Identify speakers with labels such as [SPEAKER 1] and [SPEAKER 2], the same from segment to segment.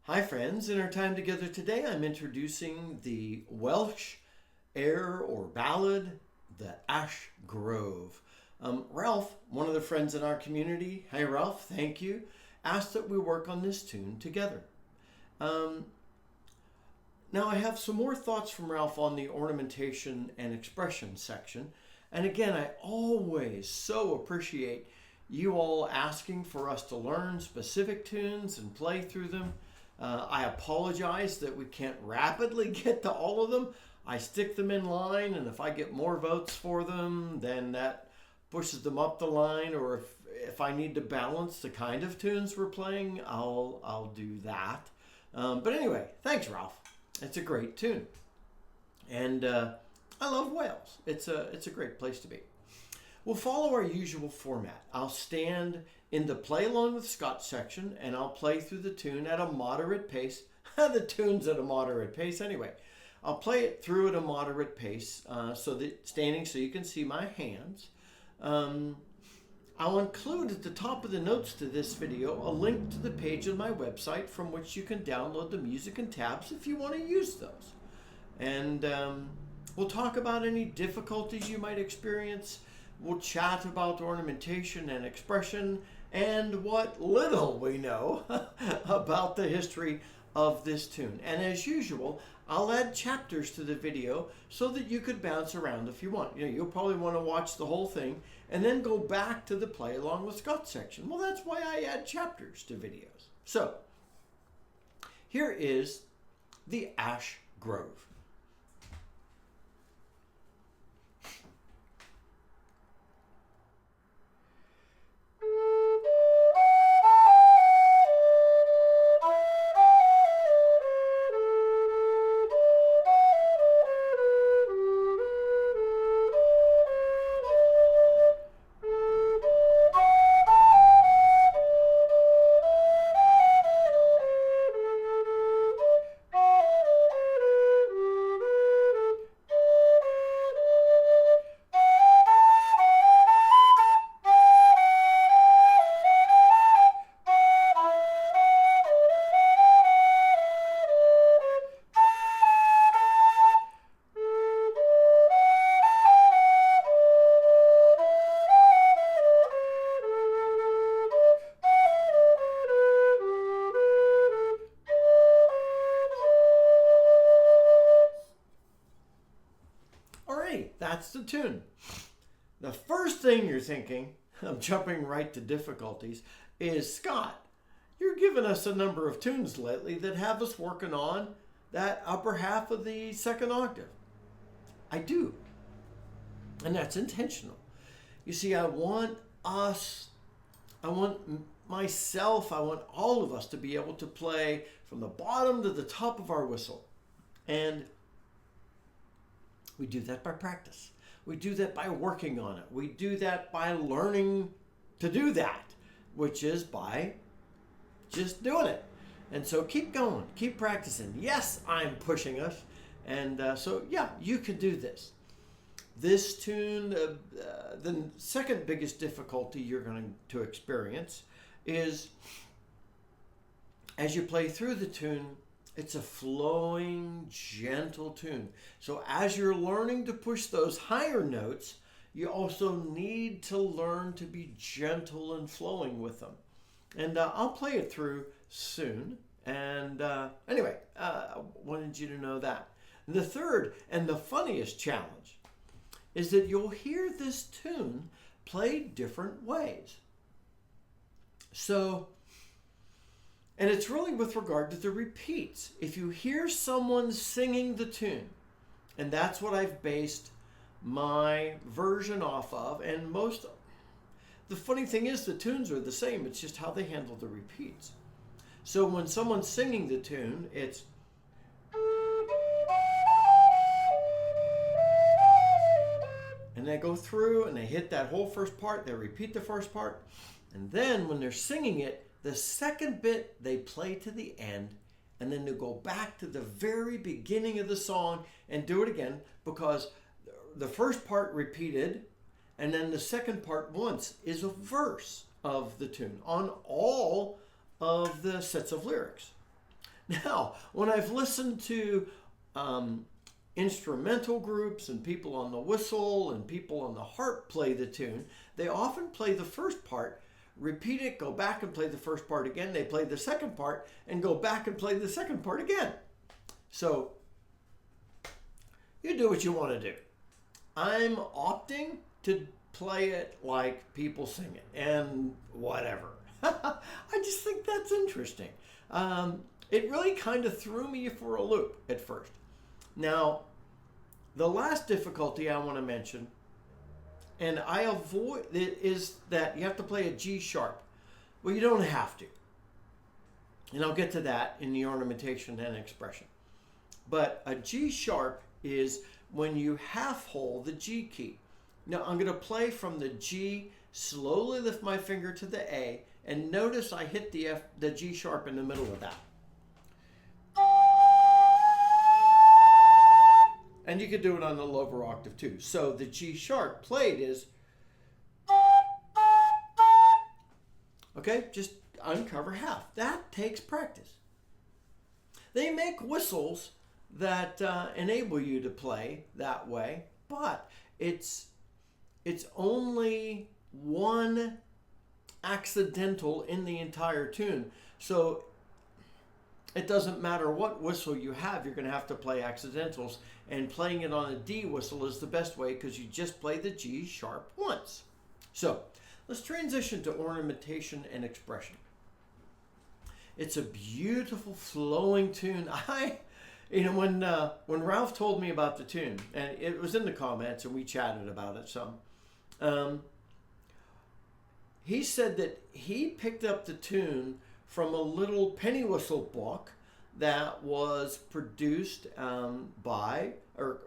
[SPEAKER 1] Hi friends, in our time together today I'm introducing the Welsh air or ballad, The Ash Grove. Ralph, one of the friends in our community, hi Ralph, thank you, asked that we work on this tune together. Now I have some more thoughts from Ralph on the ornamentation and expression section. And again, I always so appreciate you all asking for us to learn specific tunes and play through them. I apologize that we can't rapidly get to all of them. I stick them in line, and if I get more votes for them, then that pushes them up the line. Or if I need to balance the kind of tunes we're playing, I'll do that. But anyway, thanks, Ralph. It's a great tune, and I love Wales. It's a great place to be. We'll follow our usual format. I'll stand in the play along with Scott section, and I'll play through the tune at a moderate pace. The tune's at a moderate pace anyway. I'll play it through at a moderate pace, standing so you can see my hands. I'll include at the top of the notes to this video a link to the page on my website from which you can download the music and tabs if you want to use those. And we'll talk about any difficulties you might experience. We'll chat about ornamentation and expression and what little we know about the history of this tune. And as usual, I'll add chapters to the video so that you could bounce around if you want. You'll probably want to watch the whole thing and then go back to the play along with Scott section. Well, that's why I add chapters to videos. So, here is the Ash Grove. That's the tune. The first thing you're thinking, I'm jumping right to difficulties, is Scott, you're giving us a number of tunes lately that have us working on that upper half of the second octave. I do. And that's intentional. You see, I want myself, I want all of us to be able to play from the bottom to the top of our whistle. And we do that by practice. We do that by working on it. We do that by learning to do that, which is by just doing it. And so keep going, keep practicing. Yes, I'm pushing us. And so, yeah, you can do this. This tune, the second biggest difficulty you're going to experience is as you play through the tune, it's a flowing, gentle tune. So as you're learning to push those higher notes, you also need to learn to be gentle and flowing with them. And I'll play it through soon. And anyway, I wanted you to know that. The third and the funniest challenge is that you'll hear this tune played different ways. And it's really with regard to the repeats. If you hear someone singing the tune, and that's what I've based my version off of, and the funny thing is the tunes are the same, it's just how they handle the repeats. So when someone's singing the tune, it's and they go through and they hit that whole first part, they repeat the first part, and then when they're singing it, the second bit they play to the end, and then they go back to the very beginning of the song and do it again, because the first part repeated and then the second part once is a verse of the tune on all of the sets of lyrics. Now, when I've listened to instrumental groups and people on the whistle and people on the harp play the tune, they often play the first part, repeat it, go back and play the first part again. They play the second part and go back and play the second part again. So you do what you want to do. I'm opting to play it like people sing it and whatever. I just think that's interesting. It really kind of threw me for a loop at first. Now, the last difficulty I want to mention, and I avoid it, is that you have to play a G sharp. Well, you don't have to. And I'll get to that in the ornamentation and expression. But a G sharp is when you half hold the G key. Now, I'm going to play from the G, slowly lift my finger to the A, and notice I hit the G sharp in the middle of that. And you could do it on the lower octave too. So the G sharp played is, okay, just uncover half. That takes practice. They make whistles that enable you to play that way, but it's only one accidental in the entire tune. So it doesn't matter what whistle you have, you're going to have to play accidentals, and playing it on a D whistle is the best way because you just play the G sharp once. So let's transition to ornamentation and expression. It's a beautiful flowing tune. When Ralph told me about the tune, and it was in the comments and we chatted about it some, he said that he picked up the tune from a little penny whistle book that was produced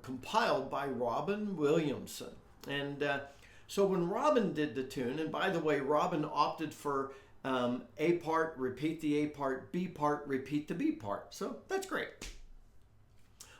[SPEAKER 1] compiled by Robin Williamson. And so when Robin did the tune, and by the way, Robin opted for A part, repeat the A part, B part, repeat the B part. So that's great.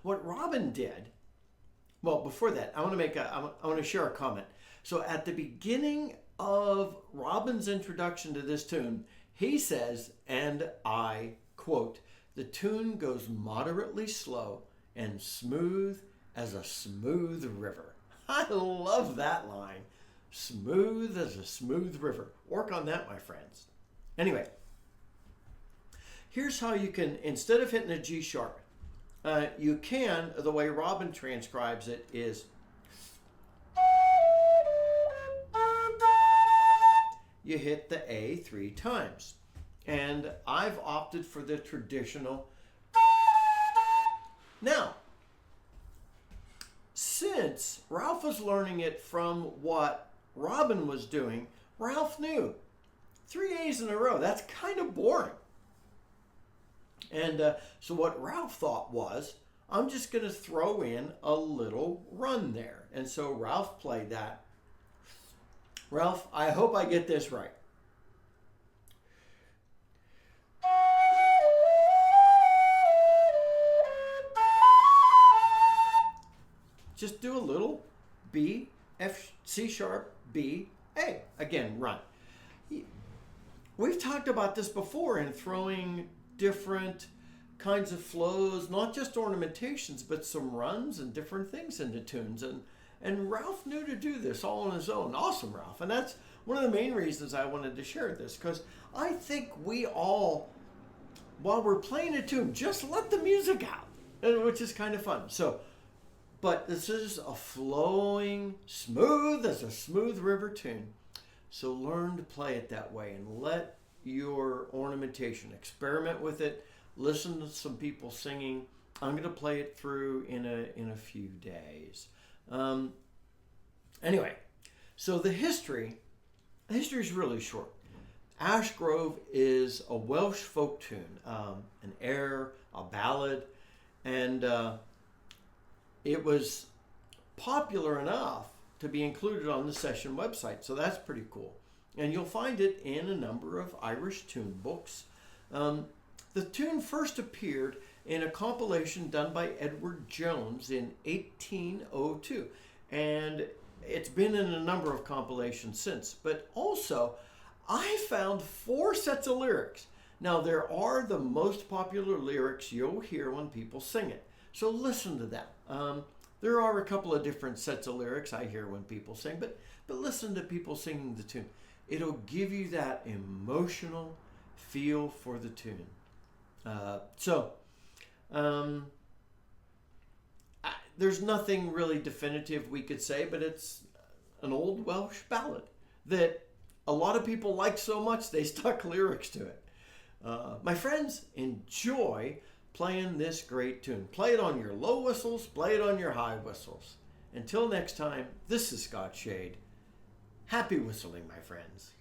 [SPEAKER 1] What Robin did, well, before that, I want to share a comment. So at the beginning of Robin's introduction to this tune, he says, and I quote, "The tune goes moderately slow and smooth as a smooth river." I love that line. Smooth as a smooth river. Work on that, my friends. Anyway, here's how you can, instead of hitting a G sharp, you can, the way Robin transcribes it is, you hit the A 3 times. And I've opted for the traditional. Now, since Ralph was learning it from what Robin was doing, Ralph knew 3 A's in a row, that's kind of boring. And so what Ralph thought was, I'm just going to throw in a little run there. And so Ralph played that. Ralph, I hope I get this right. Just do a little B, F, C sharp, B, A. Again, run. We've talked about this before in throwing different kinds of flows, not just ornamentations, but some runs and different things into tunes. And Ralph knew to do this all on his own. Awesome, Ralph. And that's one of the main reasons I wanted to share this, because I think we all, while we're playing a tune, just let the music out, which is kind of fun. So, but this is a flowing, smooth as a smooth river tune. So learn to play it that way and let your ornamentation, experiment with it, listen to some people singing. I'm going to play it through in a few days. Anyway, so the history is really short. Ash Grove is a Welsh folk tune, an air, a ballad, and it was popular enough to be included on the session website, so that's pretty cool. And you'll find it in a number of Irish tune books. The tune first appeared in a compilation done by Edward Jones in 1802, and it's been in a number of compilations since. But also, I found 4 sets of lyrics Now, there are the most popular lyrics you'll hear when people sing it. So listen to that. There are a couple of different sets of lyrics I hear when people sing, but listen to people singing the tune. It'll give you that emotional feel for the tune. There's nothing really definitive we could say, but it's an old Welsh ballad that a lot of people like so much they stuck lyrics to it. My friends, enjoy playing this great tune. Play it on your low whistles, play it on your high whistles. Until next time, this is Scott Shade. Happy whistling, my friends.